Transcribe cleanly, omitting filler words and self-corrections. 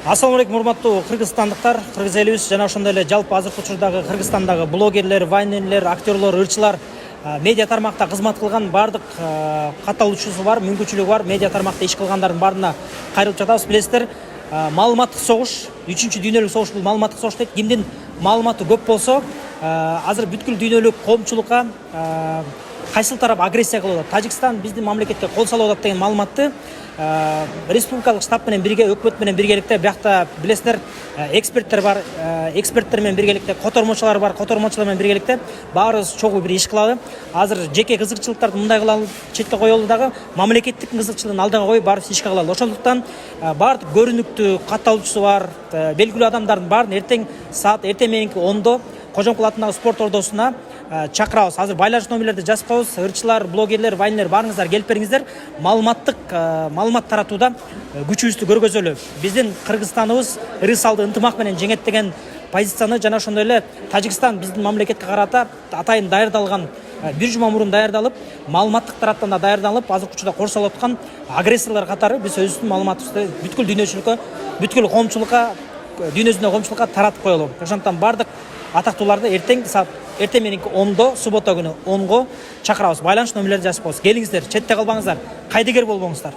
Ассаламу алейкум, урматтуу кыргызстандыктар, кыргыз элибиз жана ошондой эле жалпы азыркы учурдагы Кыргызстандагы блогерлер, вайнерлер, актерлор, ырчылар, медиа тармакта кызмат кылган бардык катталуучусу бар, мүмкүнчүлүгү бар медиа тармакта иш кылгандардын баарына кайрылып жатабыз. Билесиздер, маалыматтык согуш, 3-чү дүйнөлүк согуш бул маалыматтык согуш дейт. Кимдин маалыматы көп болсо, азыр бүткүл дүйнөлүк коомчулукка кайсыл тарап агрессия кылып атат, Тажикстан биздин мамлекетке кол салып атат деген маалыматты республикалык штаб менен бирге, өкмөт менен биргеликте, биякта билесиздер, эксперттер бар, эксперттер менен биргеликте, котормочулар бар, котормочулар менен биргеликте баарыбыз чогуу бир иш кылалы. Азыр жеке кызыкчылыктарды мындай кылалы, четке коелу дагы мамлекеттик кызыкчылыгын алдыга коюп баарыбыз ишке кылалы. Ошондуктан бардык көрүнүктүү катталуучусу бар, белгилүү адамдардын баарын эртең саат мененки 10-до Кожомкул атындагы спорт ордосуна чакырабыз. Азыр байланыш номерлерди жазып коебуз. Ырчылар, блогерлер, вайнерлер баарыңыздар келип бериңиздер. Маалымат таратууда күчүбүздү көргөзөлү. Биздин Кыргызстаныбыз ыры салды ынтымак менен жеңет деген позицияны жана ошондой эле Тажикстан биздин мамлекетке карата атайын даярдалган, бир жума мурун даярдалып, маалыматтык тараптан да даярдалып, азыркы учурда коршолуп аткан агрессорлор катары биз өзүбүздүн маалыматыбызды бүткүл дүйнөчүлүккө, бүткүл коомчулукка, дүйнөсүндөгү коомчулукка таратып коелу. Ошондуктан бардык атактууларды эртең мененки 10-до, суббота күнү 10-го чакырабыз. Байланыш номерлерди жазып коебуз. Келиңиздер, четте калбаңыздар, кайдыгер болбоңуздар.